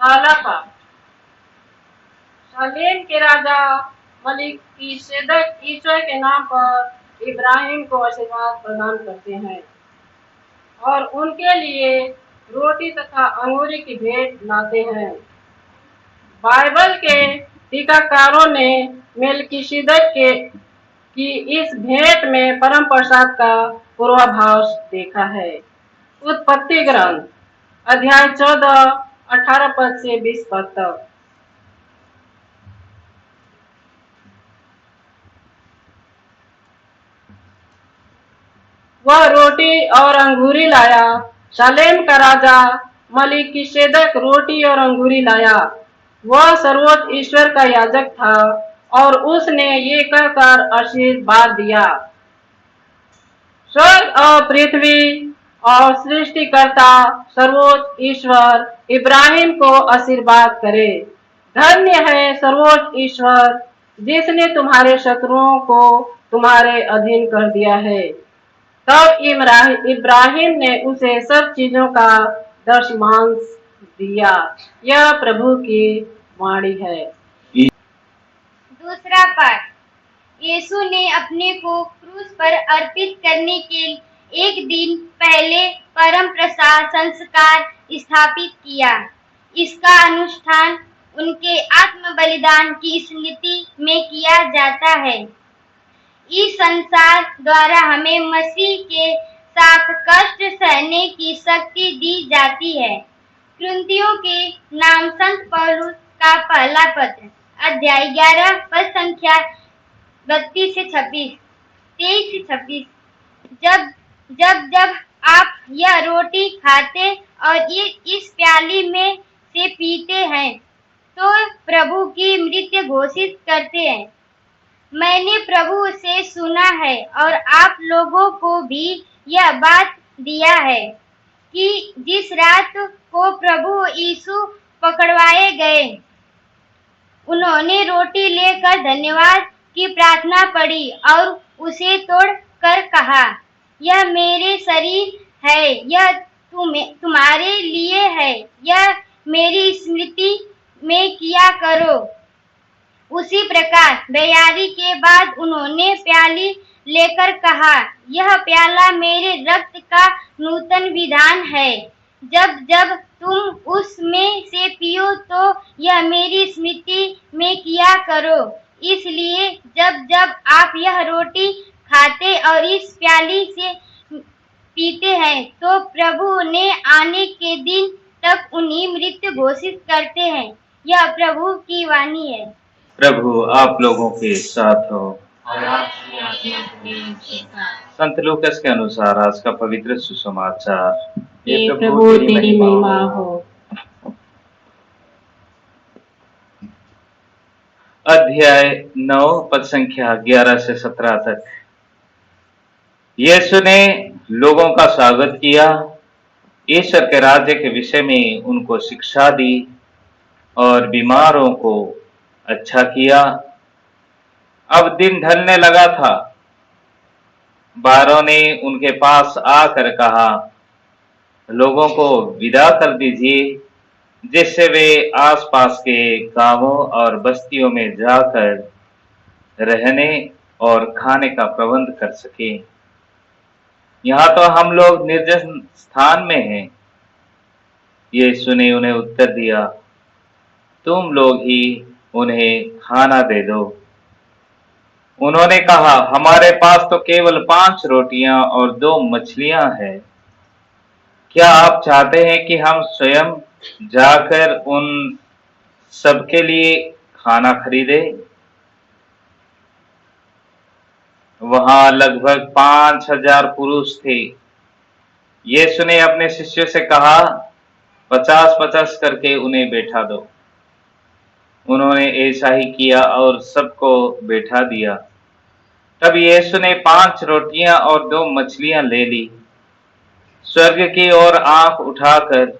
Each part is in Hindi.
पहला पाठ। शालेम के राजा मलिक की शेदक ईश्वर के नाम पर इब्राहिम को आशीर्वाद प्रदान करते हैं और उनके लिए रोटी तथा अंगूरी की भेंट लाते हैं। बाइबल के टीकाकारों ने मेलकिसेदक की इस भेंट में परम प्रसाद का पूर्वाभास देखा है। उत्पत्ति ग्रंथ अध्याय 14 18 पद से 20 पद तक। वह रोटी और अंगूरी लाया। शालेम का राजा मलिकिसेदक रोटी और अंगूरी लाया। वह सर्वोच्च ईश्वर का याजक था और उसने ये कहकर आशीर्वाद दिया, स्वर्ग और पृथ्वी और सृष्टिकर्ता सर्वोच्च ईश्वर इब्राहिम को आशीर्वाद करे। धन्य है सर्वोच्च ईश्वर जिसने तुम्हारे शत्रुओं को तुम्हारे अधीन कर दिया है। तब इब्राहिम ने उसे सब चीजों का दशमांश दिया। यह प्रभु की वाणी है। दूसरा पाठ। यीशु ने अपने को क्रूस पर अर्पित करने के एक दिन पहले परम प्रसाद संस्कार स्थापित किया। इसका अनुष्ठान उनके आत्म बलिदान की स्मृति में किया जाता है। इस संसार द्वारा हमें मसीह के साथ कष्ट सहने की शक्ति दी जाती है। कुरिन्थियों के नाम संत पौलुस का पहला पत्र अध्याय 11 पद संख्या 32 से 26, 23 से 26। जब आप यह रोटी खाते और इस प्याली में से पीते हैं तो प्रभु की मृत्यु घोषित करते हैं। मैंने प्रभु से सुना है और आप लोगों को भी यह बात दिया है कि जिस रात को प्रभु यीशु पकड़वाए गए, उन्होंने रोटी लेकर धन्यवाद की प्रार्थना पढ़ी और उसे तोड़ कर कहा, यह मेरे शरीर है, यह तुम्हारे लिए है, यह मेरी स्मृति में किया करो। उसी प्रकार बयारी के बाद उन्होंने प्याली लेकर कहा, यह प्याला मेरे रक्त का नूतन विधान है। जब जब तुम उसमें से पियो तो यह मेरी स्मृति में किया करो। इसलिए जब जब आप यह रोटी खाते और इस प्याली से पीते हैं तो प्रभु ने आने के दिन तक उन्हीं मृत्यु घोषित करते हैं। यह प्रभु की वाणी है। प्रभु आप लोगों के साथ हो। संत लूकास के अनुसार आज का पवित्र सुसमाचार। ये प्रभु तेरी महिमा हो। अध्याय 9 पद संख्या 11 से 17 तक। यीशु ने लोगों का स्वागत किया, ईश्वर के राज्य के विषय में उनको शिक्षा दी और बीमारों को अच्छा किया। अब दिन ढलने लगा था। बारों ने उनके पास आकर कहा, लोगों को विदा कर दीजिए जिससे वे आसपास के गांवों और बस्तियों में जाकर रहने और खाने का प्रबंध कर सके। यहाँ तो हम लोग निर्जन स्थान में हैं। यीशु ने उन्हें उत्तर दिया, तुम लोग ही उन्हें खाना दे दो। उन्होंने कहा, हमारे पास तो केवल 5 रोटियां और 2 मछलियां हैं। क्या आप चाहते हैं कि हम स्वयं जाकर उन सबके लिए खाना खरीदें? वहां लगभग 5000 पुरुष थे। यीशु ने अपने शिष्यों से कहा, 50-50 करके उन्हें बैठा दो। उन्होंने ऐसा ही किया और सबको बैठा दिया। तब यीशु ने 5 रोटियां और 2 मछलियां ले ली, स्वर्ग की ओर आंख उठाकर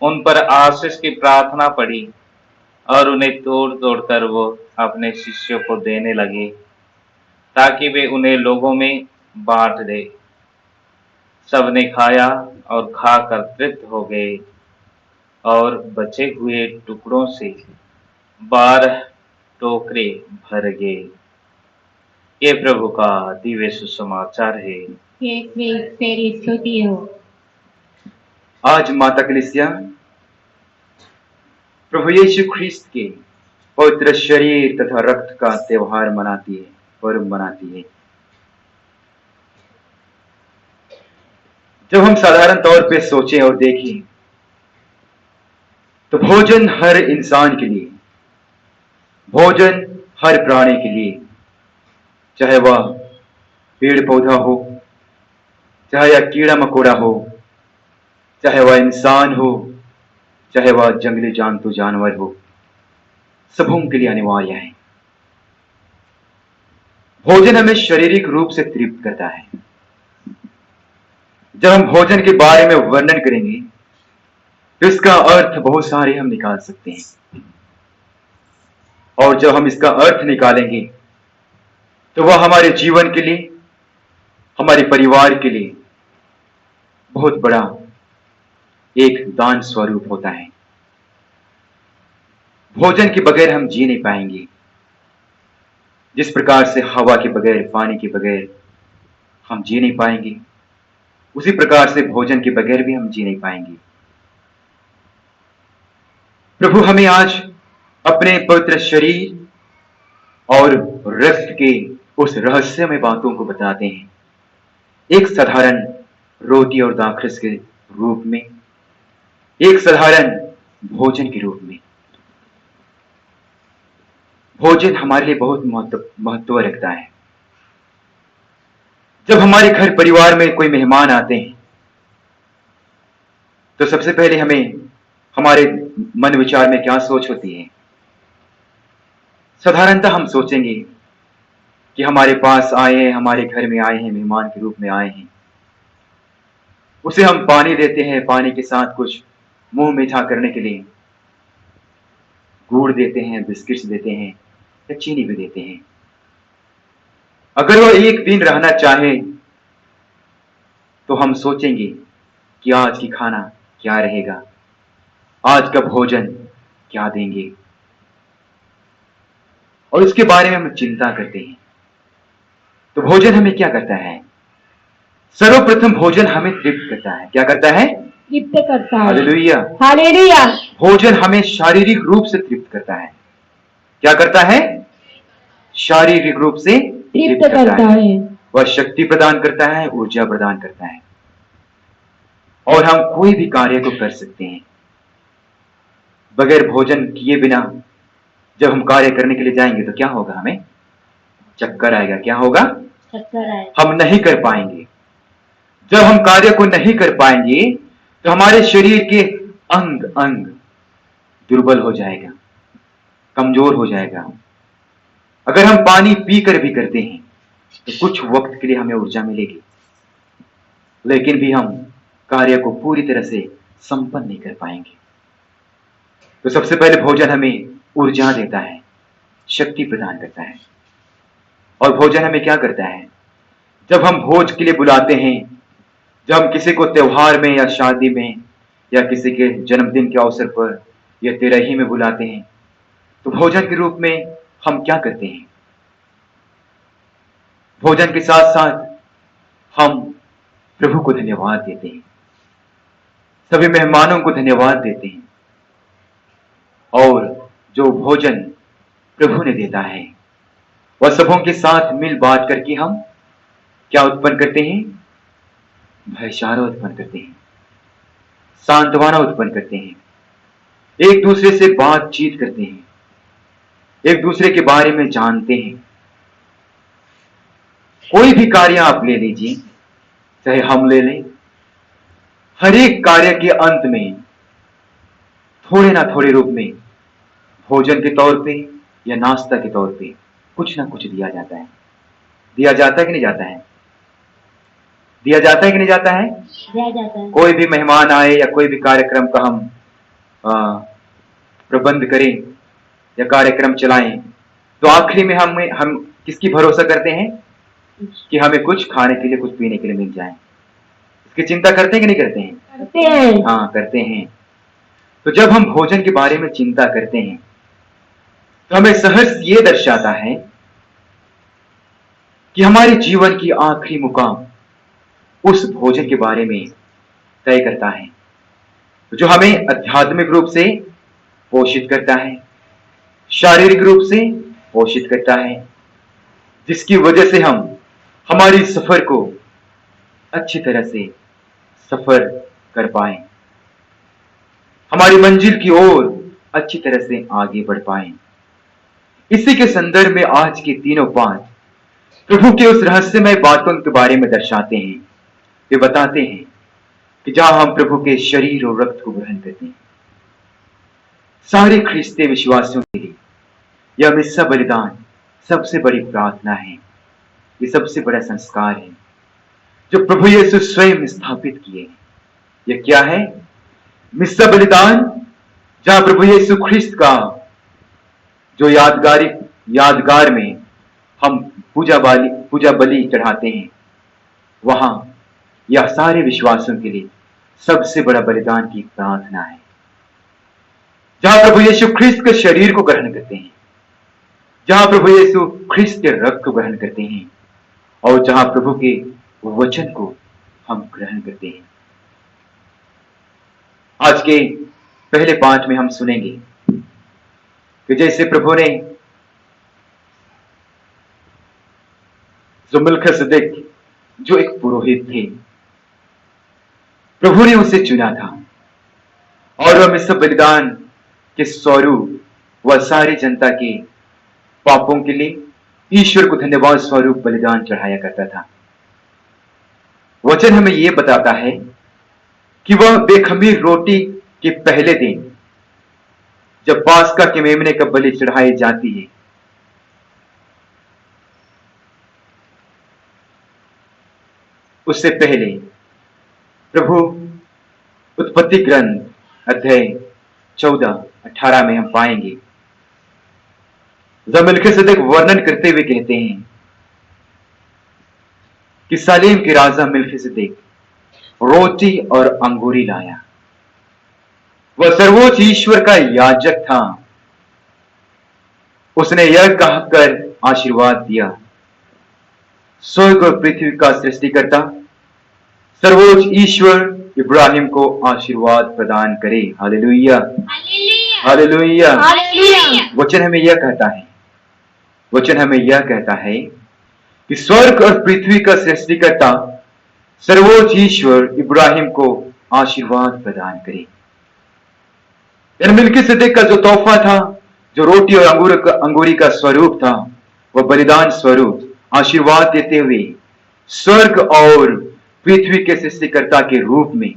उन पर आशीष की प्रार्थना पढ़ी और उन्हें तोड़ तोड़ कर वो अपने शिष्यों को देने लगे ताकि वे उन्हें लोगों में बांट दे। सबने खाया और खाकर तृप्त हो गए। और बचे हुए टुकड़ों से 12 टोकरे भर गए। ये प्रभु का दिव्य सुसमाचार है। ये तेरी स्तुति हो। आज माता कलीसिया प्रभु यीशु ख्रिस्त के पवित्र शरीर तथा रक्त का त्योहार मनाती है, पर्व मनाती है। जब हम साधारण तौर पे सोचें और देखें तो भोजन हर इंसान के लिए, भोजन हर प्राणी के लिए, चाहे वह पेड़ पौधा हो, चाहे वह कीड़ा मकोड़ा हो, चाहे वह इंसान हो, चाहे वह जंगली जंतु जानवर हो, सबों के लिए अनिवार्य है। भोजन हमें शारीरिक रूप से तृप्त करता है। जब हम भोजन के बारे में वर्णन करेंगे तो इसका अर्थ बहुत सारे हम निकाल सकते हैं, और जब हम इसका अर्थ निकालेंगे तो वह हमारे जीवन के लिए, हमारे परिवार के लिए बहुत बड़ा एक दान स्वरूप होता है। भोजन के बगैर हम जी नहीं पाएंगे। जिस प्रकार से हवा के बगैर, पानी के बगैर हम जी नहीं पाएंगे, उसी प्रकार से भोजन के बगैर भी हम जी नहीं पाएंगे। प्रभु हमें आज अपने पवित्र शरीर और रक्त के उस रहस्यमय बातों को बताते हैं, एक साधारण रोटी और दाखरस के रूप में, एक साधारण भोजन के रूप में। भोजन हमारे लिए बहुत महत्व रखता है। जब हमारे घर परिवार में कोई मेहमान आते हैं तो सबसे पहले हमें हमारे मन विचार में क्या सोच होती है? साधारणतः हम सोचेंगे कि हमारे पास आए हैं, हमारे घर में आए हैं, मेहमान के रूप में आए हैं, उसे हम पानी देते हैं, पानी के साथ कुछ मुंह मीठा करने के लिए गुड़ देते हैं, बिस्किट्स देते हैं या चीनी भी देते हैं। अगर वह एक दिन रहना चाहे तो हम सोचेंगे कि आज की खाना क्या रहेगा, आज का भोजन क्या देंगे, और उसके बारे में हम चिंता करते हैं। तो भोजन हमें क्या करता है? सर्वप्रथम भोजन हमें तृप्त करता है। क्या करता है? तृप्त करता है। Hallelujah, hallelujah. भोजन हमें शारीरिक रूप से तृप्त करता है। क्या करता है? शारीरिक रूप से तृप्त करता है। वह शक्ति प्रदान करता है, ऊर्जा प्रदान करता है, और हम कोई भी कार्य को कर सकते हैं। बगैर भोजन किए बिना जब हम कार्य करने के लिए जाएंगे तो क्या होगा? हमें चक्कर आएगा। क्या होगा? चक्कर आएगा। हम नहीं कर पाएंगे। जब हम कार्य को नहीं कर पाएंगे तो हमारे शरीर के अंग अंग दुर्बल हो जाएगा, कमजोर हो जाएगा। अगर हम पानी पीकर भी करते हैं तो कुछ वक्त के लिए हमें ऊर्जा मिलेगी, लेकिन भी हम कार्य को पूरी तरह से संपन्न नहीं कर पाएंगे। तो सबसे पहले भोजन हमें ऊर्जा देता है, शक्ति प्रदान करता है। और भोजन हमें क्या करता है? जब हम भोज के लिए बुलाते हैं, जब हम किसी को त्योहार में या शादी में या किसी के जन्मदिन के अवसर पर या तिरही में बुलाते हैं, तो भोजन के रूप में हम क्या करते हैं? भोजन के साथ साथ हम प्रभु को धन्यवाद देते हैं, सभी मेहमानों को धन्यवाद देते हैं, और जो भोजन प्रभु ने देता है वह सबों के साथ मिल बांट करके हम क्या उत्पन्न करते हैं? भाईचारा उत्पन्न करते हैं, सांत्वना उत्पन्न करते हैं, एक दूसरे से बातचीत करते हैं, एक दूसरे के बारे में जानते हैं। कोई भी कार्य आप ले लीजिए, चाहे हम ले लें, हर एक कार्य के अंत में थोड़े ना थोड़े रूप में भोजन के तौर पे या नाश्ता के तौर पे कुछ ना कुछ दिया जाता है। दिया जाता है कि नहीं जाता है? दिया जाता है कि नहीं जाता है? दिया जाता है। कोई भी मेहमान आए या कोई भी कार्यक्रम का हम प्रबंध करें या कार्यक्रम चलाएं, तो आखिरी में हम किसकी भरोसा करते हैं? कि हमें कुछ खाने के लिए, कुछ पीने के लिए मिल जाए। इसकी चिंता करते हैं कि नहीं करते हैं? करते हैं। हाँ, करते हैं। तो जब हम भोजन के बारे में चिंता करते हैं तो हमें सहर्ष ये दर्शाता है कि हमारे जीवन की आखिरी मुकाम उस भोजन के बारे में तय करता है जो हमें आध्यात्मिक रूप से पोषित करता है, शारीरिक रूप से पोषित करता है, जिसकी वजह से हम हमारी सफर को अच्छी तरह से सफर कर पाए, हमारी मंजिल की ओर अच्छी तरह से आगे बढ़ पाए। इसी के संदर्भ में आज के तीनों पाठ प्रभु के उस रहस्यमय बातों के बारे में दर्शाते हैं। वे बताते हैं कि जहां हम प्रभु के शरीर और रक्त को ग्रहण करते हैं, सारे ख्रिस्ती विश्वासियों के लिए यह मिस्सा बलिदान सबसे बड़ी प्रार्थना है, ये सबसे बड़ा संस्कार है जो प्रभु यीशु स्वयं स्थापित किए। यह क्या है? मिस्सा बलिदान, जहां प्रभु यीशु ख्रिस्त का जो यादगार में हम पूजा बलि चढ़ाते हैं, वहां यह सारे विश्वासियों के लिए सबसे बड़ा बलिदान की प्रार्थना है, जहां प्रभु यीशु ख्रिस्त के शरीर को ग्रहण करते हैं, जहां प्रभु यीशु ख्रिस्त के रक्त को ग्रहण करते हैं और जहां प्रभु के वचन को हम ग्रहण करते हैं। आज के पहले पाठ में हम सुनेंगे कि जैसे प्रभु ने जो मलखीसदेक, जो एक पुरोहित थे, प्रभु ने उसे चुना था और वह मिस्सा बलिदान के स्वरूप वह सारी जनता के पापों के लिए ईश्वर को धन्यवाद स्वरूप बलिदान चढ़ाया करता था। वचन हमें यह बताता है कि वह बेखमीर रोटी के पहले दिन जब पास्का के मेमने का बलि चढ़ाई जाती है, उससे पहले प्रभु उत्पत्ति ग्रंथ अध्याय 14-18 में हम पाएंगे, जब मलखीसदेक वर्णन करते हुए कहते हैं कि सालेम के राजा मलखीसदेक रोटी और अंगूरी लाया। वह सर्वोच्च ईश्वर का याजक था। उसने यह कहकर आशीर्वाद दिया, स्वर्ग और पृथ्वी का सृष्टिकर्ता सर्वोच्च ईश्वर इब्राहिम को आशीर्वाद प्रदान करे। Hallelujah, hallelujah. वचन हमें यह कहता है कि स्वर्ग और पृथ्वी का सृष्टिकर्ता सर्वोच्च ईश्वर इब्राहिम को आशीर्वाद प्रदान करे। मलखीसदेक का जो तोहफा था, जो रोटी और अंगूरी का स्वरूप था, वह बलिदान स्वरूप आशीर्वाद देते हुए स्वर्ग और पृथ्वी के सृष्टिकर्ता के रूप में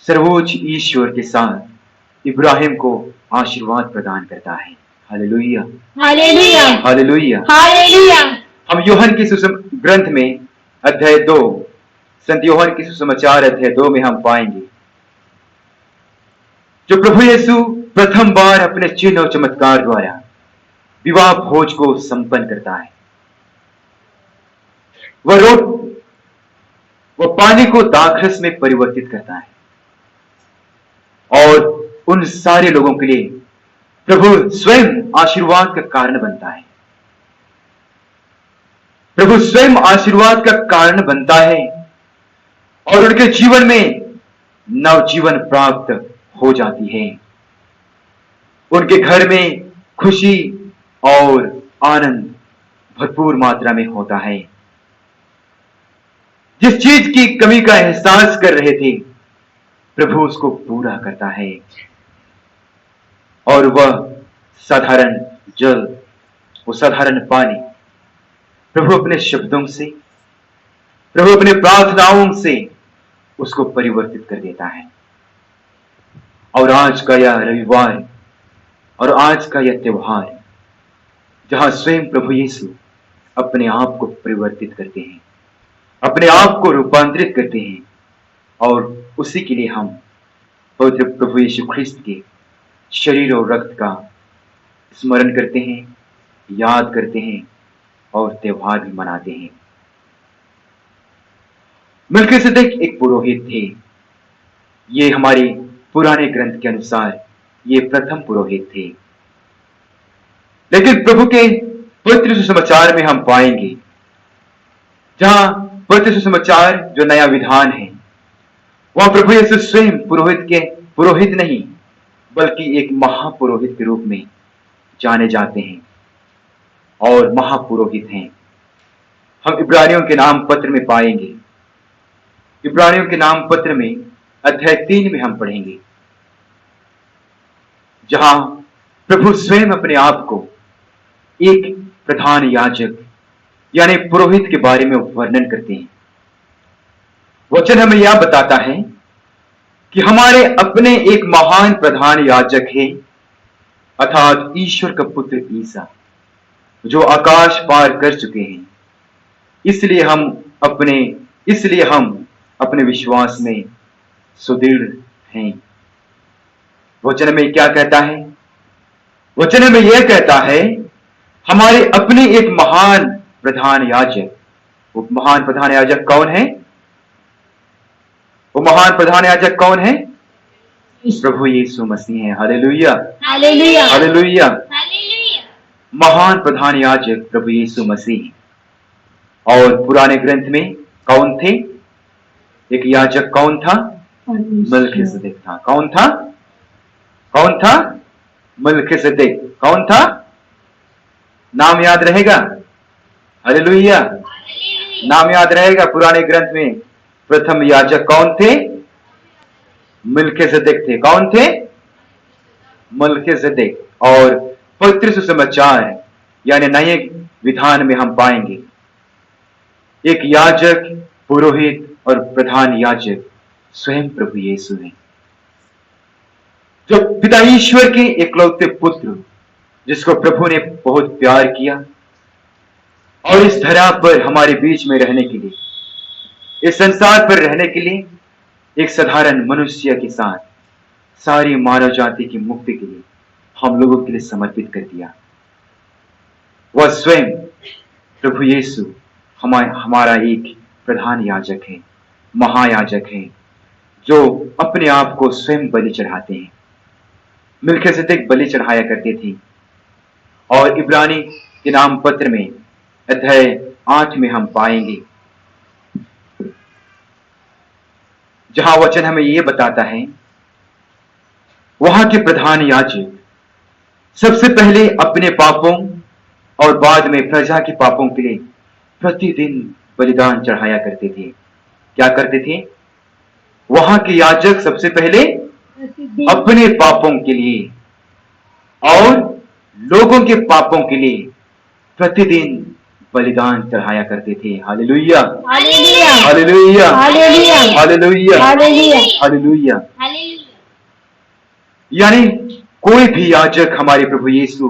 सर्वोच्च ईश्वर के साथ इब्राहिम को आशीर्वाद प्रदान करता है। Hallelujah, hallelujah, hallelujah, hallelujah. हम यूहन्ना की ग्रंथ में अध्याय 2, संत यूहन्ना की सुसमाचार अध्याय 2 में हम पाएंगे जो प्रभु यीशु प्रथम बार अपने चिन्ह और चमत्कार द्वारा विवाह भोज को संपन्न करता है। वह पानी को दाखरस में परिवर्तित करता है और उन सारे लोगों के लिए प्रभु स्वयं आशीर्वाद का कारण बनता है। प्रभु स्वयं आशीर्वाद का कारण बनता है और उनके जीवन में नवजीवन प्राप्त हो जाती है। उनके घर में खुशी और आनंद भरपूर मात्रा में होता है। जिस चीज की कमी का एहसास कर रहे थे, प्रभु उसको पूरा करता है और वह साधारण जल, वो साधारण पानी प्रभु अपने शब्दों से, प्रभु अपने प्रार्थनाओं से उसको परिवर्तित कर देता है। और आज का यह रविवार और आज का यह त्योहार, जहां स्वयं प्रभु यीशु अपने आप को परिवर्तित करते हैं, अपने आप को रूपांतरित करते हैं और उसी के लिए हम पवित्र प्रभु यीशु ख्रिस्त के शरीर और रक्त का स्मरण करते हैं, याद करते हैं और त्योहार भी मनाते हैं। मलखीसदेक एक पुरोहित थे। ये हमारे पुराने ग्रंथ के अनुसार ये प्रथम पुरोहित थे। लेकिन प्रभु के पवित्र सुसमाचार में हम पाएंगे, जहां पवित्र सुसमाचार जो नया विधान है, वहां प्रभु यीशु स्वयं पुरोहित नहीं बल्कि एक महापुरोहित के रूप में जाने जाते हैं और महापुरोहित हैं। हम इब्रानियों के नाम पत्र में पाएंगे, इब्रानियों के नाम पत्र में अध्याय 3 में हम पढ़ेंगे, जहां प्रभु स्वयं अपने आप को एक प्रधान याजक यानी पुरोहित के बारे में वर्णन करते हैं। वचन हमें यह बताता है कि हमारे अपने एक महान प्रधान याजक है, अर्थात ईश्वर का पुत्र ईसा, जो आकाश पार कर चुके हैं। इसलिए हम अपने विश्वास में सुदृढ़ हैं। वचन में क्या कहता है? वचन में यह कहता है, हमारे अपने एक महान प्रधान याजक। वो महान प्रधान याजक कौन है? वो महान प्रधान याजक कौन है? प्रभु यीशु मसीह है। Hallelujah, hallelujah, hallelujah. हालेलुया। महान प्रधान याजक प्रभु यीशु मसीह। और पुराने ग्रंथ में कौन थे? एक याजक कौन था? मलकीसेदेक था। कौन था? कौन था? मलकीसेदेक। कौन था? नाम याद रहेगा? हालेलुया, नाम याद रहेगा। पुराने ग्रंथ में प्रथम याजक कौन थे? मलकीसेदेक थे। कौन थे? मलकीसेदेक। और पवित्र सुसमाचार यानी नए विधान में हम पाएंगे एक याजक, पुरोहित और प्रधान याजक स्वयं प्रभु यीशु हैं, जो पिता ईश्वर के इकलौते पुत्र, जिसको प्रभु ने बहुत प्यार किया और इस धरा पर हमारे बीच में रहने के लिए, इस संसार पर रहने के लिए एक साधारण मनुष्य के साथ सारी मानव जाति की मुक्ति के लिए हम लोगों के लिए समर्पित कर दिया। वह स्वयं प्रभु यीशु हमारा एक प्रधान याजक है, महायाजक है, जो अपने आप को स्वयं बलि चढ़ाते हैं। मलकीसेदेक बलि चढ़ाया करते थे। और इब्रानी के नाम पत्र में अध्याय 8 में हम पाएंगे, जहां वचन हमें यह बताता है, वहां के प्रधान याजक सबसे पहले अपने पापों और बाद में प्रजा के पापों के लिए प्रतिदिन बलिदान चढ़ाया करते थे। क्या करते थे? वहां के याजक सबसे पहले अपने पापों के लिए और लोगों के पापों के लिए प्रतिदिन बलिदान चढ़ाया करते थे। Hallelujah, hallelujah, hallelujah, hallelujah, hallelujah, hallelujah, hallelujah. Hallelujah. यानी कोई भी याजक हमारे प्रभु यीशु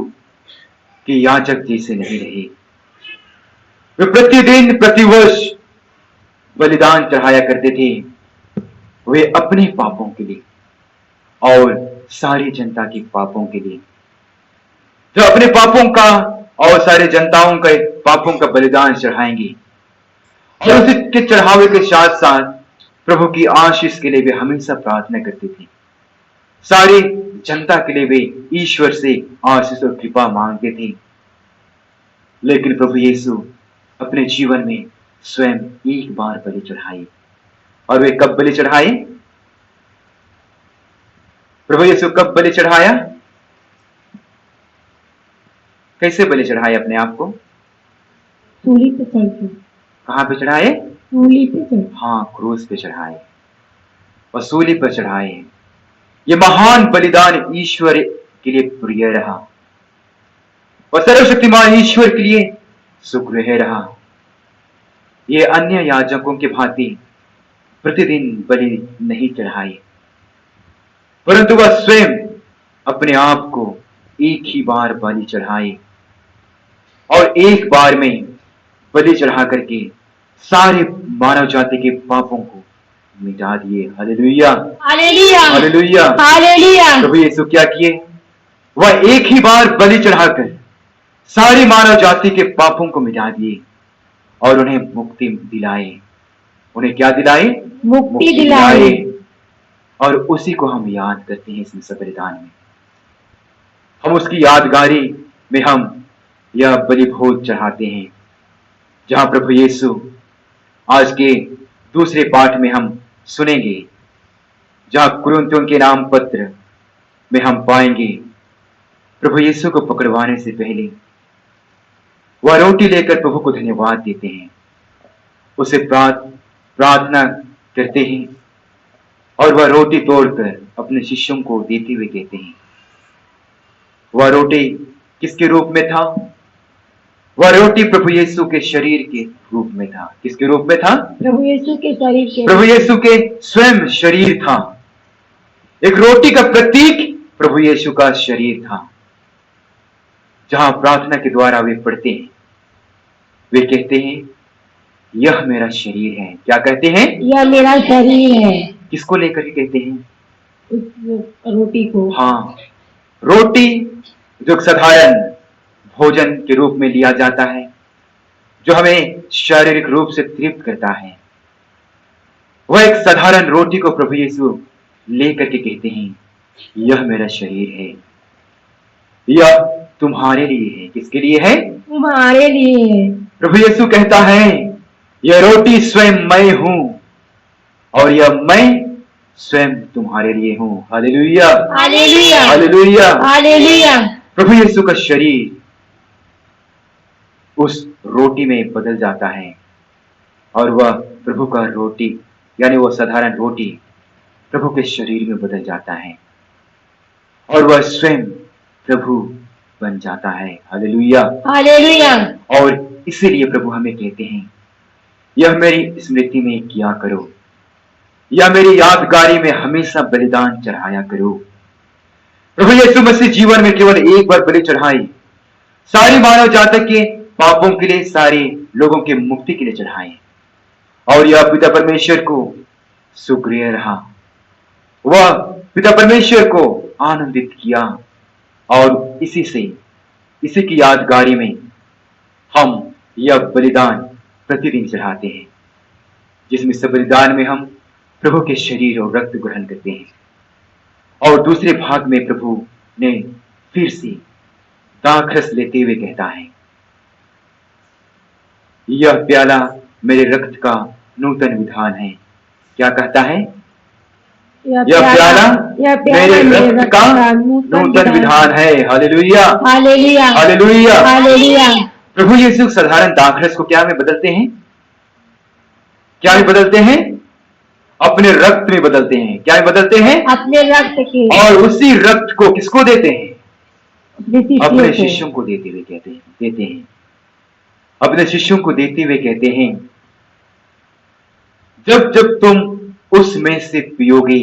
के याजक जैसे नहीं रहे। वे प्रतिदिन प्रतिवर्ष बलिदान चढ़ाया करते थे, वे अपने पापों के लिए और सारी जनता के पापों के लिए, जो अपने पापों का और सारे जनताओं के पापों का बलिदान चढ़ाएंगे। और उसके चढ़ावे के साथ साथ प्रभु की आशीष के लिए वे हमेशा प्रार्थना करते थे। सारी जनता के लिए वे ईश्वर से आशीष और कृपा मांगते थे। लेकिन प्रभु यीशु अपने जीवन में स्वयं एक बार बलि चढ़ाए। और वे कब बलि चढ़ाए? प्रभु यीशु कब बलि चढ़ाया? कैसे बलि चढ़ाए अपने आप को? सूली पे चढ़ के। कहां पे चढ़ाए? सूली पे चढ़। हाँ, क्रूस पे चढ़ाए और सूली पर चढ़ाए। ये महान बलिदान ईश्वर के लिए प्रिय रहा और सर्वशक्तिमान ईश्वर के लिए सुग्रह रहा। ये अन्य याजकों की भांति प्रतिदिन बलि नहीं चढ़ाए, परंतु वह स्वयं अपने आप को एक ही बार बलि चढ़ाए और एक बार में बलि चढ़ा करके सारे मानव जाति के पापों को मिटा दिए। Hallelujah, hallelujah, hallelujah, hallelujah. प्रभु यीशु क्या किए? वह एक ही बार बलि चढ़ाकर सारी मानव जाति के पापों को मिटा दिए और उन्हें मुक्ति दिलाए। उन्हें क्या दिलाए? मुक्ति दिलाए। और उसी को हम याद करते हैं इस बलिदान में। हम उसकी यादगारी में हम यह बलि भोज चढ़ाते हैं, जहां प्रभु यीशु आज के दूसरे पाठ में हम सुनेंगे, जहां कुरिन्थियों के नाम पत्र में हम पाएंगे प्रभु यीशु को पकड़वाने से पहले वह रोटी लेकर प्रभु को धन्यवाद देते हैं, उसे प्रार्थना करते हैं और वह रोटी तोड़कर अपने शिष्यों को देते हुए कहते हैं। वह रोटी किसके रूप में था? वह रोटी प्रभु यीशु के शरीर के रूप में था। किसके रूप में था? प्रभु यीशु के शरीर के, प्रभु यीशु के स्वयं शरीर था। एक रोटी का प्रतीक प्रभु यीशु का शरीर था। जहां प्रार्थना के द्वारा वे पढ़ते हैं, वे कहते हैं यह मेरा शरीर है। क्या कहते हैं? यह मेरा शरीर है। किसको लेकर के कहते हैं? उस रोटी को। हाँ, रोटी जो साधारण भोजन के रूप में लिया जाता है, जो हमें शारीरिक रूप से तृप्त करता है, वह एक साधारण रोटी को प्रभु यीशु लेकर के कहते हैं यह मेरा शरीर है, यह तुम्हारे लिए है। किसके लिए है? तुम्हारे लिए है। प्रभु यीशु कहता है यह रोटी स्वयं मैं हूं और यह मैं स्वयं तुम्हारे लिए हूं। Hallelujah, hallelujah, hallelujah, hallelujah. प्रभु यीशु का शरीर उस रोटी में बदल जाता है और वह प्रभु का रोटी यानी वह साधारण रोटी प्रभु के शरीर में बदल जाता है और वह स्वयं प्रभु बन जाता है। Hallelujah, hallelujah. और इसीलिए प्रभु हमें कहते हैं यह मेरी स्मृति में किया करो, या मेरी यादगारी में हमेशा बलिदान चढ़ाया करो। प्रभु यीशु मसीह जीवन में केवल एक बार बलि चढ़ाई, सारी मानव जाति के पापों के लिए, सारे लोगों के मुक्ति के लिए चढ़ाए और यह पिता परमेश्वर को सुग्रीव रहा। वह पिता परमेश्वर को आनंदित किया और इसी की यादगारी में हम यह बलिदान प्रतिदिन चढ़ाते हैं, जिसमें से बलिदान में हम प्रभु के शरीर और रक्त ग्रहण करते हैं। और दूसरे भाग में प्रभु ने फिर से दाखरस लेते हुए कहता है यह प्याला मेरे रक्त का नूतन विधान है। क्या कहता है? यह प्याला मेरे रक्त का नूतन विधान है। Hallelujah, hallelujah, hallelujah, hallelujah. प्रभु यीशु साधारण दाखरस को क्या में बदलते हैं? क्या में बदलते हैं? अपने रक्त में बदलते हैं। क्या में बदलते हैं? अपने रक्त के। और उसी रक्त को किसको देते हैं? अपने शिष्यों शिष्यों को देते हुए देते हैं। अपने शिष्यों को देते हुए कहते हैं जब जब तुम उसमें से पियोगे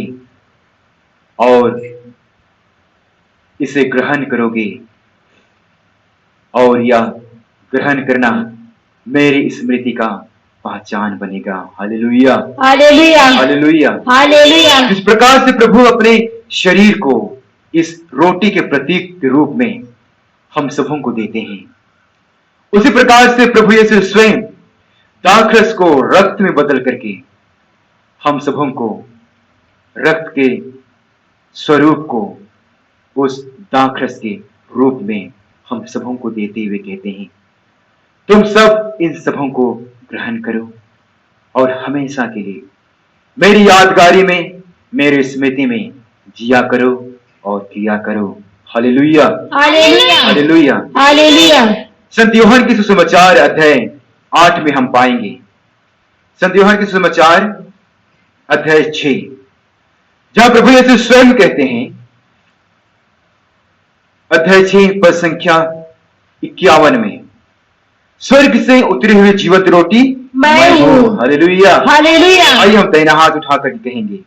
और इसे ग्रहण करोगे, और यह ग्रहण करना मेरी स्मृति का पहचान बनेगा। Hallelujah, hallelujah, hallelujah, hallelujah. इस प्रकार से प्रभु अपने शरीर को इस रोटी के प्रतीक के रूप में हम सबों को देते हैं। उसी प्रकार से प्रभु यीशु स्वयं दाखरस को रक्त में बदल करके हम सबों को रक्त के स्वरूप को उस दाखरस के रूप में हम सबों को देते हुए कहते हैं तुम सब इन सबों को ग्रहण करो और हमेशा के लिए मेरी यादगारी में, मेरी स्मृति में जिया करो और किया करो। Hallelujah, hallelujah, hallelujah, hallelujah. संत यूहन्ना की सुसमाचार अध्याय 8 में हम पाएंगे, संत यूहन्ना की सुसमाचार अध्याय 6, जहां प्रभु यीशु स्वयं कहते हैं, अध्याय 6 पद संख्या 51 में, स्वर्ग से उतरी हुई जीवित रोटी मैं हूँ। Hallelujah, hallelujah. आइए हम दाहिना हाथ उठाकर कहेंगे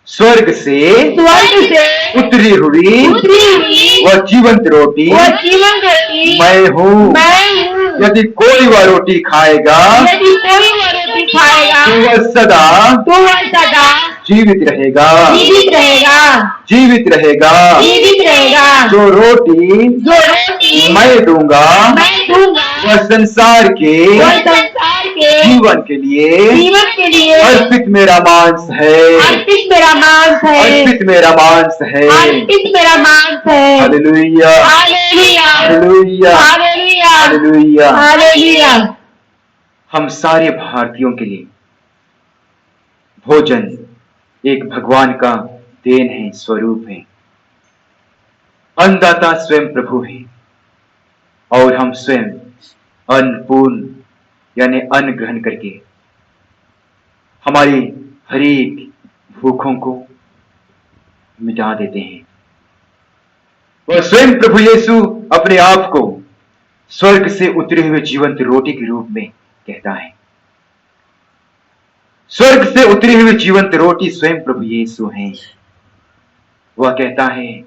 स्वर्ग से उतरी हुई वह जीवंत रोटी मैं हूँ। यदि कोई वह रोटी खाएगा तो वह सदा जीवित रहेगा, जीवित रहेगा। जो रोटी मैं दूंगा वह संसार के जीवन के लिए लिए अर्पित मेरा मांस है, अर्पित मेरा मांस है, अर्पित मेरा मांस है। अर्पित मेरा मांस है। Hallelujah, hallelujah, hallelujah, hallelujah, hallelujah. Hallelujah. हम सारे भारतीयों के लिए भोजन एक भगवान का देन है, स्वरूप है। अन्नदाता स्वयं प्रभु है और हम स्वयं अन्नपूर्ण यानी अन्न ग्रहण करके हमारी हर एक भूखों को मिटा देते हैं। और स्वयं प्रभु यीशु अपने आप को स्वर्ग से उतरे हुए जीवंत रोटी के रूप में कहता है। स्वर्ग से उतरी हुई जीवंत रोटी स्वयं प्रभु यीशु हैं। वह कहता है,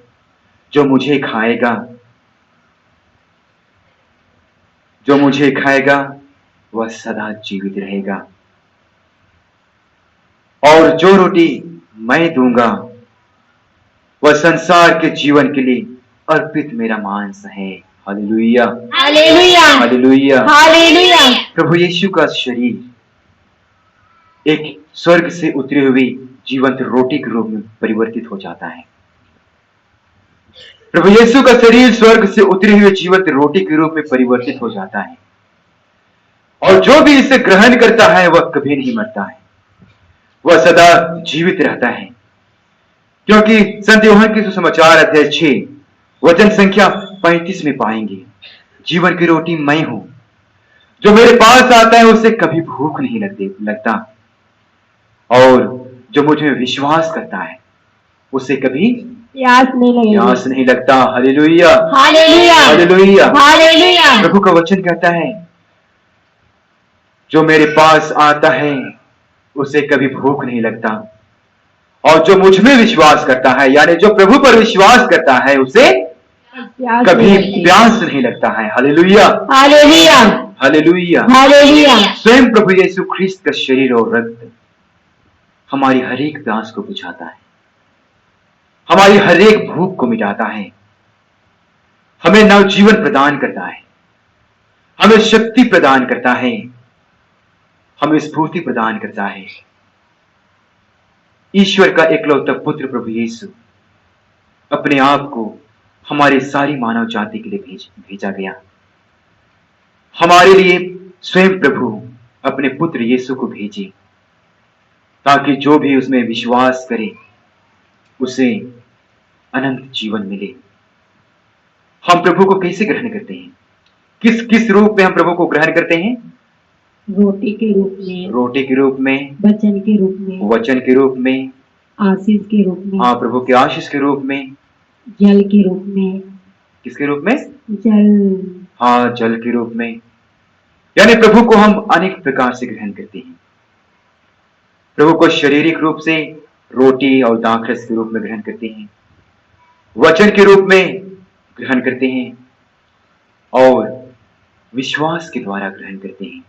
जो मुझे खाएगा, जो मुझे खाएगा वह सदा जीवित रहेगा। और जो रोटी मैं दूंगा वह संसार के जीवन के लिए अर्पित मेरा मांस है। Hallelujah, hallelujah, hallelujah. हालेलुया। प्रभु यीशु का शरीर एक स्वर्ग से उतरी हुई जीवंत रोटी के रूप में परिवर्तित हो जाता है। प्रभु यीशु का शरीर स्वर्ग से उतरी हुई जीवंत रोटी के रूप में परिवर्तित हो जाता है। और जो भी इसे ग्रहण करता है वह कभी नहीं मरता है, वह सदा जीवित रहता है। क्योंकि संत यूहन्ना के सुसमाचार अध्याय 6 वचन संख्या 35 में पाएंगे, जीवन की रोटी मैं हूं, जो मेरे पास आता है उसे कभी भूख नहीं लगता, और जो मुझे विश्वास करता है उसे कभी प्यास नहीं लगेगी। प्यास नहीं लगता। Hallelujah, hallelujah, hallelujah. हालेलुया। प्रभु का वचन कहता है, जो मेरे पास आता है उसे कभी भूख नहीं लगता, और जो मुझ में विश्वास करता है यानी जो प्रभु पर विश्वास करता है उसे प्यास कभी नहीं लगती। प्यास नहीं लगता है। Hallelujah, hallelujah, hallelujah. हालेलुया। स्वयं प्रभु यीशु ख्रिस्त का शरीर और रक्त हमारी हर एक प्यास को बुझाता है, हमारी हर एक भूख को मिटाता है, हमें नवजीवन प्रदान करता है, हमें शक्ति प्रदान करता है, हमें स्फूर्ति प्रदान करता है। ईश्वर का एकलौता पुत्र प्रभु यीशु अपने आप को हमारे सारी मानव जाति के लिए भेजा गया। हमारे लिए स्वयं प्रभु अपने पुत्र यीशु को भेजे, ताकि जो भी उसमें विश्वास करे उसे अनंत जीवन मिले। हम प्रभु को कैसे ग्रहण करते हैं? किस किस रूप में हम प्रभु को ग्रहण करते हैं? रोटी के रूप में, रोटी के रूप में, वचन के रूप में, वचन के रूप में, आशीष के रूप में, हाँ प्रभु के आशीष के रूप में, जल के रूप में, किसके रूप में? जल, हाँ जल के रूप में। यानी प्रभु को हम अनेक प्रकार से ग्रहण करते हैं। प्रभु को शारीरिक रूप से रोटी और दाखरस के रूप में ग्रहण करते हैं, वचन के रूप में ग्रहण करते हैं, और विश्वास के द्वारा ग्रहण करते हैं।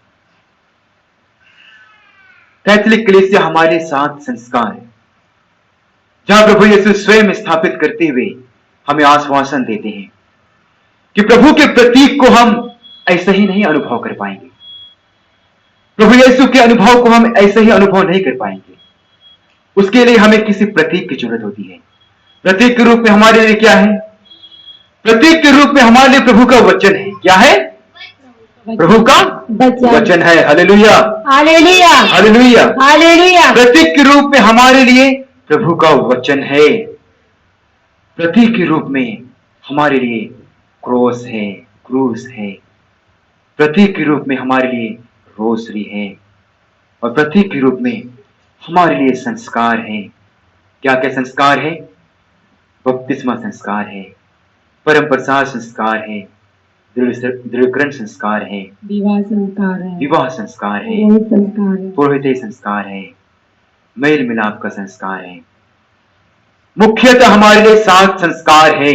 कैथोलिक कलीसिया हमारे 7 संस्कार, जहां प्रभु यीशु स्वयं स्थापित करते हुए हमें आश्वासन देते हैं कि प्रभु के प्रतीक को हम ऐसे ही नहीं अनुभव कर पाएंगे, प्रभु यीशु के अनुभव को हम ऐसे ही अनुभव नहीं कर पाएंगे। उसके लिए हमें किसी प्रतीक की जरूरत होती है। प्रतीक के रूप में हमारे लिए क्या है? प्रतीक के रूप में हमारे लिए प्रभु का वचन है। क्या है? प्रभु का वचन है। Hallelujah, hallelujah, hallelujah. हालेलुया। प्रतीक के रूप में हमारे लिए प्रभु का वचन है। प्रतीक के रूप में हमारे लिए क्रॉस है, क्रूस है। प्रतीक के रूप में हमारे लिए रोसरी है, और प्रतीक के रूप में हमारे लिए संस्कार है। क्या क्या संस्कार है? बपतिस्मा संस्कार है, परम प्रसाद संस्कार है, दृढ़ीकरण संस्कार है, विवाह संस्कार है, विवाह संस्कार है, पुरोहित संस्कार है, पुरोहित संस्कार है, मेल मिलाप का संस्कार है। मुख्यतः हमारे लिए 7 संस्कार है,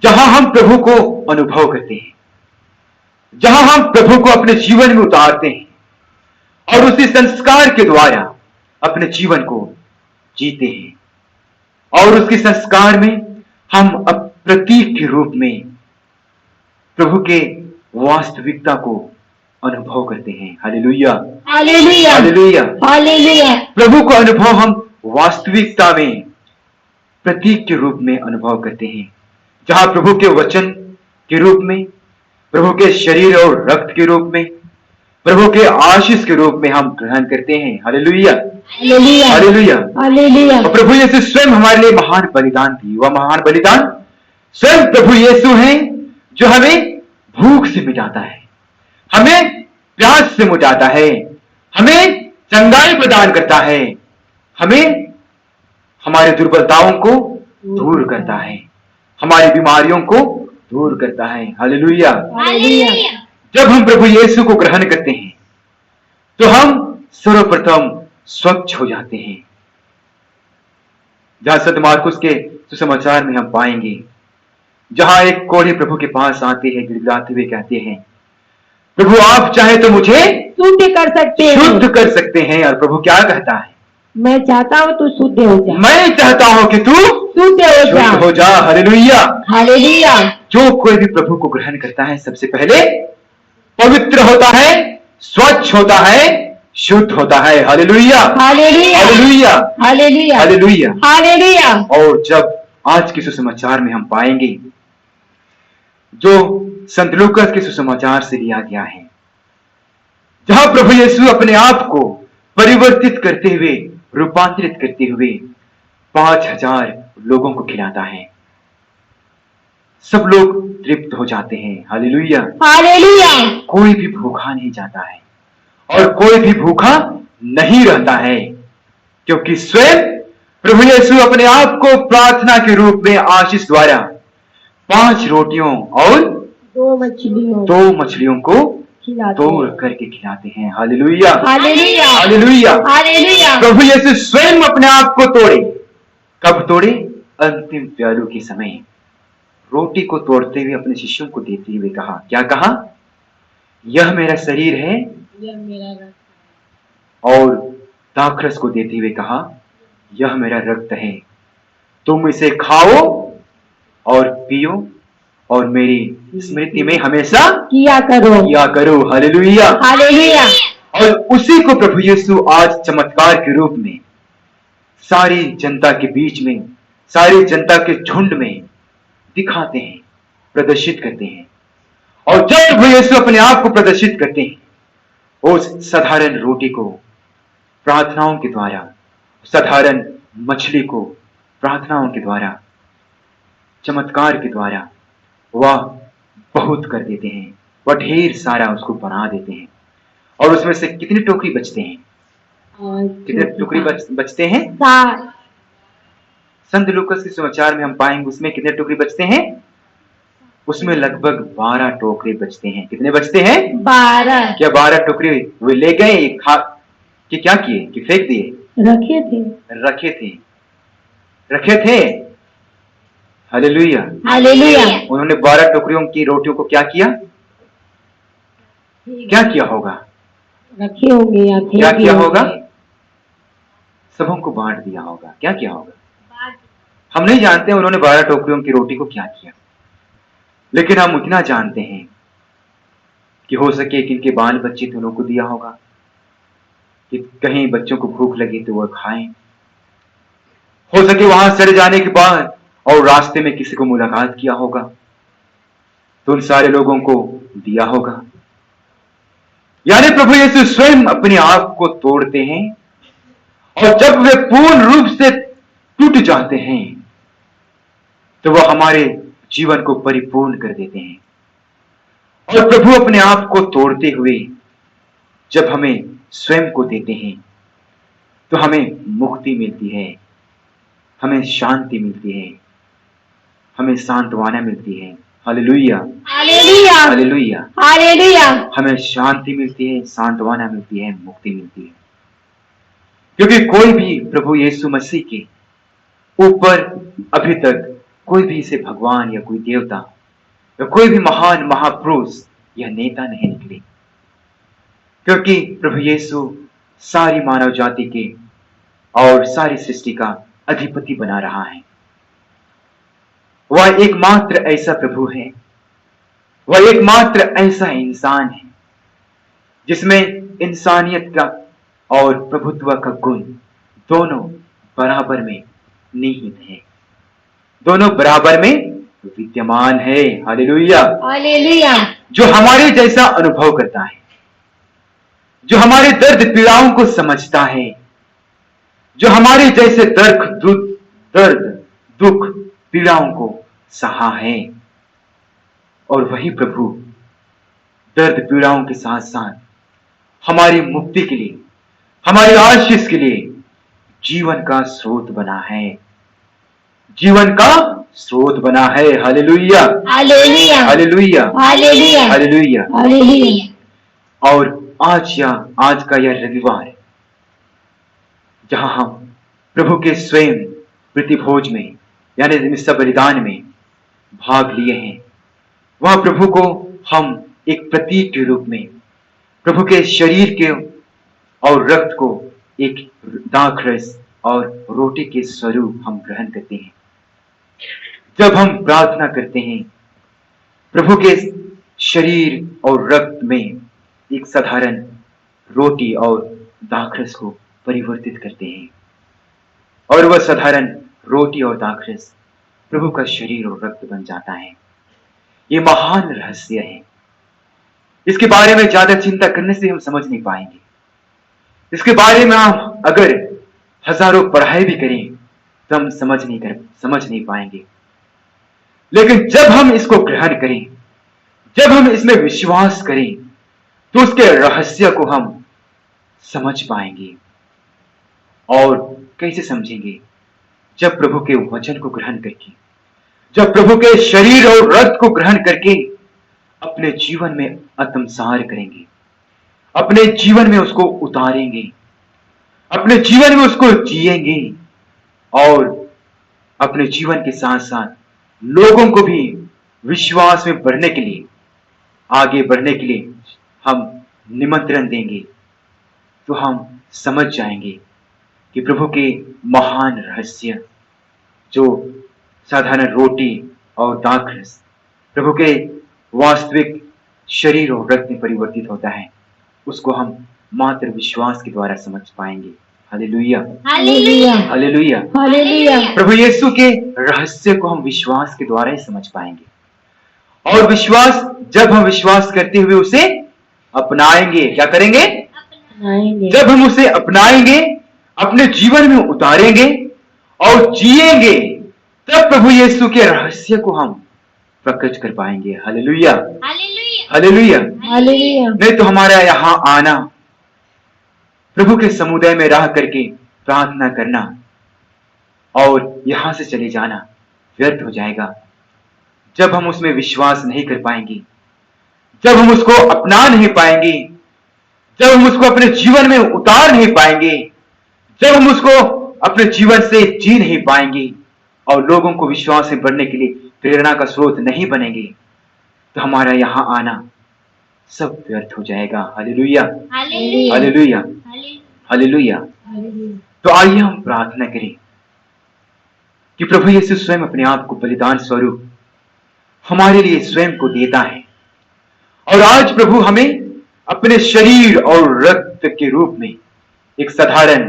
जहां हम प्रभु को अनुभव करते हैं, जहां हम प्रभु को अपने जीवन में उतारते हैं, और उसी संस्कार के द्वारा अपने जीवन को जीते हैं। और उसके संस्कार में हम प्रतीक के रूप में प्रभु के वास्तविकता को अनुभव करते हैं। Hallelujah, hallelujah hallelujah. हालेलुया प्रभु का अनुभव हम वास्तविकता में प्रतीक के रूप में अनुभव करते हैं, जहां प्रभु के वचन के रूप में, प्रभु के शरीर और रक्त के रूप में, प्रभु के आशीष के रूप में हम ग्रहण करते हैं। Hallelujah hallelujah hallelujah. हालेलुया और प्रभु यीशु स्वयं हमारे लिए महान बलिदान थी। वह महान बलिदान स्वयं प्रभु यीशु हैं, जो हमें भूख से मिटाता है, हमें प्यास से मिटाता है, हमें चंगाई प्रदान करता है, हमें हमारे दुर्बलताओं को दूर करता है, हमारी बीमारियों को दूर करता है। हालेलुया। हालेलुया जब हम प्रभु यीशु को ग्रहण करते हैं तो हम सर्वप्रथम स्वच्छ हो जाते हैं। जहां संत मार्कुस के सुसमाचार में हम पाएंगे, जहां एक कोढ़ी प्रभु के पास आते हैं, गिड़गिड़ाते हुए कहते हैं, प्रभु आप चाहे तो मुझे शुद्ध कर सकते हैं। शुद्ध कर सकते हैं। और प्रभु क्या कहता है? मैं चाहता हूँ तू शुद्ध हो जा। मैं चाहता हूं कि तू शुद्ध हो जा। शुद्ध हो जा। हालेलुया। हालेलुया जो कोई भी प्रभु को ग्रहण करता है सबसे पहले पवित्र होता है, स्वच्छ होता है, शुद्ध होता है। Hallelujah hallelujah hallelujah hallelujah hallelujah. Hallelujah और जब आज के सुसमाचार में हम पाएंगे, जो संत लूकास के सुसमाचार से लिया गया है, जहां प्रभु यीशु अपने आप को परिवर्तित करते हुए, रूपांतरित करते हुए 5000 लोगों को खिलाता है, सब लोग तृप्त हो जाते हैं। हालेलुया। हालेलुया कोई भी भूखा नहीं जाता है और कोई भी भूखा नहीं रहता है, क्योंकि स्वयं प्रभु यीशु अपने आप को प्रार्थना के रूप में आशीष द्वारा 5 रोटियों और 2 मछलियों को तोड़ करके खिलाते हैं। Hallelujah hallelujah hallelujah. हालेलुया प्रभु यीशु स्वयं अपने आप को तोड़े। कब तोड़े? अंतिम प्यालू के समय रोटी को तोड़ते हुए अपने शिष्यों को देते हुए कहा, क्या कहा? यह मेरा शरीर है। यह मेरा रक्त और दाखरस को देते हुए कहा, यह मेरा रक्त है, तुम इसे खाओ और पियो और मेरी स्मृति में हमेशा किया करो। हालेलुया। हालेलुया और उसी को प्रभु यीशु आज चमत्कार के रूप में सारी जनता के बीच में, सारी जनता के झुंड में दिखाते हैं, प्रदर्शित करते हैं। और जब प्रभु यीशु अपने आप को प्रदर्शित करते हैं, उस साधारण रोटी को प्रार्थनाओं के द्वारा, साधारण मछली को प्रार्थनाओं के द्वारा, चमत्कार के द्वारा वह बहुत कर देते हैं, वह ढेर सारा उसको बना देते हैं। और उसमें से कितनी टोकरी बचते हैं? कितने टुकड़ी बचते हैं? संत लूकास के समाचार में हम पाएंगे उसमें कितने टुकड़ी बचते हैं? उसमें लगभग 12 टोकरी बचते हैं। कितने बचते हैं? 12 क्या 12 टुकड़ी वे ले गए कि क्या किए? कि फेंक दिए? रखे थे। हालेलुया हालेलुया उन्होंने 12 टोकरियों की रोटियों को क्या किया? क्या किया होगा? रखे होंगे या क्या किया होगा? सबों को बांट दिया होगा। क्या किया होगा हम नहीं जानते उन्होंने 12 टोकरियों की रोटी को क्या किया, लेकिन हम इतना जानते हैं कि हो सके कि इनके बाल बच्चे तो उनको दिया होगा, कि कहीं बच्चों को भूख लगी तो वह खाएं। हो सके वहां सड़ जाने के बाद और रास्ते में किसी को मुलाकात किया होगा तो उन सारे लोगों को दिया होगा। यानी प्रभु यीशु स्वयं अपने आप को तोड़ते हैं और जब वे पूर्ण रूप से टूट जाते हैं तो वह हमारे जीवन को परिपूर्ण कर देते हैं। और प्रभु अपने आप को तोड़ते हुए जब हमें स्वयं को देते हैं तो हमें मुक्ति मिलती है, हमें शांति मिलती है, हमें सांत्वना मिलती है। Hallelujah hallelujah hallelujah. हालेलुया हमें शांति मिलती है, सांत्वना मिलती है, मुक्ति मिलती है, क्योंकि कोई भी प्रभु यीशु मसीह के ऊपर अभी तक कोई भी इसे भगवान या कोई देवता या कोई भी महान महापुरुष या नेता नहीं निकले, क्योंकि प्रभु यीशु सारी मानव जाति के और सारी सृष्टि का अधिपति बना रहा है। वह एकमात्र ऐसा प्रभु है, वह एकमात्र ऐसा इंसान है जिसमें इंसानियत का और प्रभुत्व का गुण दोनों बराबर में निहित है, दोनों बराबर में विद्यमान है। हालेलुया। हालेलुया। जो हमारे जैसा अनुभव करता है, जो हमारे दर्द पीड़ाओं को समझता है, जो हमारे जैसे दर्द दुख पीड़ाओं को सहा है, और वही प्रभु दर्द पीड़ाओं के साथ साथ हमारी मुक्ति के लिए, हमारी आशीष के लिए जीवन का स्रोत बना है, जीवन का स्रोत बना है। Hallelujah hallelujah. Hallelujah hallelujah. Hallelujah. Hallelujah. और आज का यह रविवार, जहां हम प्रभु के स्वयं प्रतिभोज में यानी निस्सा बलिदान में भाग लिए हैं, वह प्रभु को हम एक प्रतीक के रूप में प्रभु के शरीर के और रक्त को एक दाखरस और रोटी के स्वरूप हम ग्रहण करते हैं। जब हम प्रार्थना करते हैं, प्रभु के शरीर और रक्त में एक साधारण रोटी और दाखरस को परिवर्तित करते हैं, और वह साधारण रोटी और दाखरस प्रभु का शरीर और रक्त बन जाता है। ये महान रहस्य है। इसके बारे में ज्यादा चिंता करने से हम समझ नहीं पाएंगे। इसके बारे में हम अगर हजारों पढ़ाई भी करें तो हम समझ नहीं पाएंगे। लेकिन जब हम इसको ग्रहण करें, जब हम इसमें विश्वास करें, तो उसके रहस्य को हम समझ पाएंगे। और कैसे समझेंगे? जब प्रभु के वचन को ग्रहण करके, जब प्रभु के शरीर और रक्त को ग्रहण करके अपने जीवन में आत्मसार करेंगे, अपने जीवन में उसको उतारेंगे, अपने जीवन में उसको जिएंगे, और अपने जीवन के साथ साथ लोगों को भी विश्वास में बढ़ने के लिए, आगे बढ़ने के लिए हम निमंत्रण देंगे, तो हम समझ जाएंगे कि प्रभु के महान रहस्य, जो साधारण रोटी और दाखरस प्रभु के वास्तविक शरीर और रक्त में परिवर्तित होता है, उसको हम मात्र विश्वास के द्वारा समझ पाएंगे। Hallelujah hallelujah. हालेलुया। हालेलुया। प्रभु यीशु के रहस्य को हम विश्वास के द्वारा ही समझ पाएंगे, और विश्वास, जब हम विश्वास करते हुए उसे अपनाएंगे, क्या करेंगे? अपनाएंगे। जब हम उसे अपनाएंगे, अपने जीवन में उतारेंगे और जिएंगे, तब प्रभु यीशु के रहस्य को हम प्रकट कर पाएंगे। Hallelujah hallelujah. हालेलुया। नहीं तो हमारा यहां आना, प्रभु के समुदाय में रह करके प्रार्थना करना और यहां से चले जाना व्यर्थ हो जाएगा, जब हम उसमें विश्वास नहीं कर पाएंगे, जब हम उसको अपना नहीं पाएंगे, जब हम उसको अपने जीवन में उतार नहीं पाएंगे, जब हम उसको अपने जीवन से जी नहीं पाएंगे और लोगों को विश्वास में बढ़ने के लिए प्रेरणा का स्रोत नहीं बनेंगे, तो हमारा यहां आना सब व्यर्थ हो जाएगा। Hallelujah hallelujah hallelujah. तो आइए हम प्रार्थना करें कि प्रभु यीशु स्वयं अपने आप को बलिदान स्वरूप हमारे लिए स्वयं को देता है, और आज प्रभु हमें अपने शरीर और रक्त के रूप में एक साधारण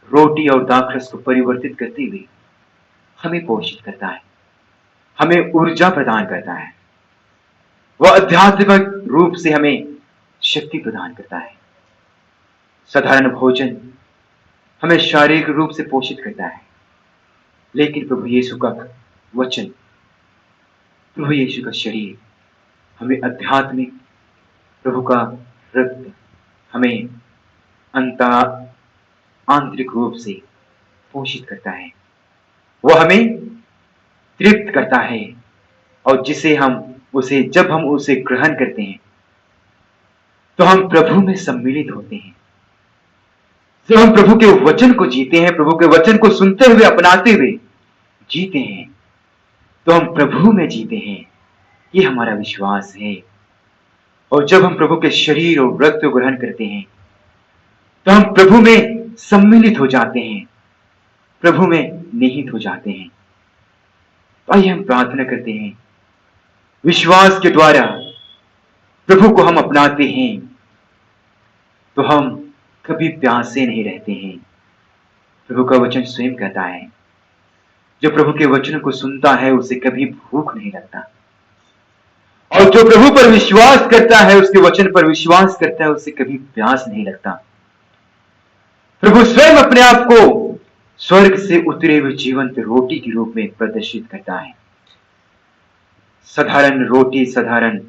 रोटी और दाखरस को परिवर्तित करते हुए हमें पोषित करता है, हमें ऊर्जा प्रदान करता है, वह आध्यात्मिक रूप से हमें शक्ति प्रदान करता है। साधारण भोजन हमें शारीरिक रूप से पोषित करता है, लेकिन प्रभु यीशु का वचन, प्रभु यीशु का शरीर हमें आध्यात्मिक, प्रभु का रक्त हमें आंतरिक रूप से पोषित करता है, वह हमें तृप्त करता है, और जब हम उसे ग्रहण करते हैं तो हम प्रभु में सम्मिलित होते हैं। जब हम प्रभु के वचन को जीते हैं, प्रभु के वचन को सुनते हुए अपनाते हुए जीते हैं, तो हम प्रभु में जीते हैं, ये हमारा विश्वास है। और जब हम प्रभु के शरीर और रक्त को ग्रहण करते हैं तो हम प्रभु में सम्मिलित हो जाते हैं, प्रभु में निहित हो जाते हैं। तो आइए हम प्रार्थना करते हैं, विश्वास के द्वारा प्रभु को हम अपनाते हैं, तो हम कभी प्यासे नहीं रहते हैं। प्रभु का वचन स्वयं कहता है, जो प्रभु के वचन को सुनता है उसे कभी भूख नहीं लगता, और जो प्रभु पर विश्वास करता है, उसके वचन पर विश्वास करता है, उसे कभी प्यास नहीं लगता। प्रभु स्वयं अपने आप को स्वर्ग से उतरे हुए जीवंत रोटी के रूप में प्रदर्शित करता है। साधारण रोटी, साधारण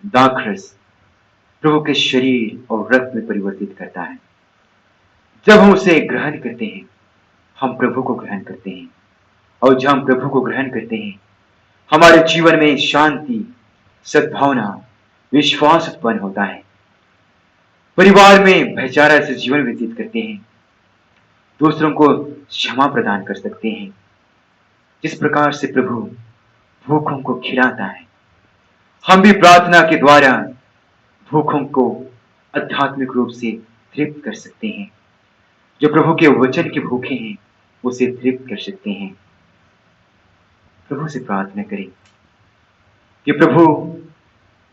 दाखरस प्रभु के शरीर और रक्त में परिवर्तित करता है। जब हम उसे ग्रहण करते हैं, हम प्रभु को ग्रहण करते हैं, और जब हम प्रभु को ग्रहण करते हैं, हमारे जीवन में शांति, सद्भावना, विश्वास उत्पन्न होता है। परिवार में भाईचारा से जीवन व्यतीत करते हैं, दूसरों को क्षमा प्रदान कर सकते हैं। जिस प्रकार से प्रभु भूखों को खिलाता है, हम भी प्रार्थना के द्वारा भूखों को आध्यात्मिक रूप से तृप्त कर सकते हैं। जो प्रभु के वचन के भूखे हैं, उसे तृप्त कर सकते हैं। प्रभु से प्रार्थना करें कि प्रभु,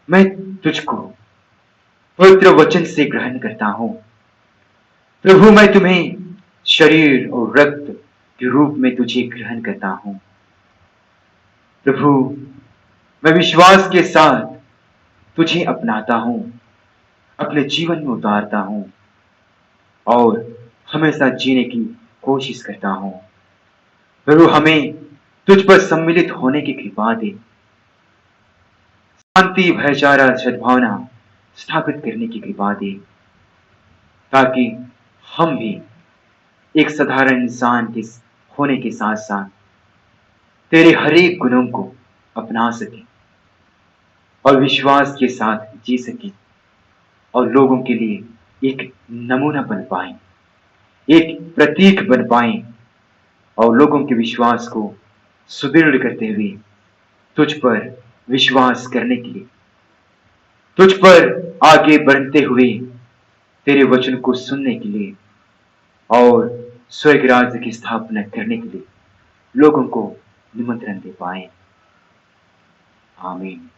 मैं तुझको पवित्र वचन से ग्रहण करता हूं। प्रभु, मैं तुम्हें शरीर और रक्त के रूप में तुझे ग्रहण करता हूं। प्रभु, मैं विश्वास के साथ तुझे अपनाता हूं, अपने जीवन में उतारता हूं और हमेशा जीने की कोशिश करता हूं। प्रभु, हमें तुझ पर सम्मिलित होने की कृपा दे, शांति, भाईचारा, सद्भावना स्थापित करने की कृपा दे, ताकि हम भी एक साधारण इंसान के होने के साथ साथ तेरे हरेक गुणों को अपना सके और विश्वास के साथ जी सके, और लोगों के लिए एक नमूना बन पाए, एक प्रतीक बन पाए, और लोगों के विश्वास को सुदृढ़ करते हुए तुझ पर विश्वास करने के लिए, तुझ पर आगे बढ़ते हुए तेरे वचन को सुनने के लिए और स्वर्ग राज्य की स्थापना करने के लिए लोगों को निमंत्रण दे पाए। आमीन।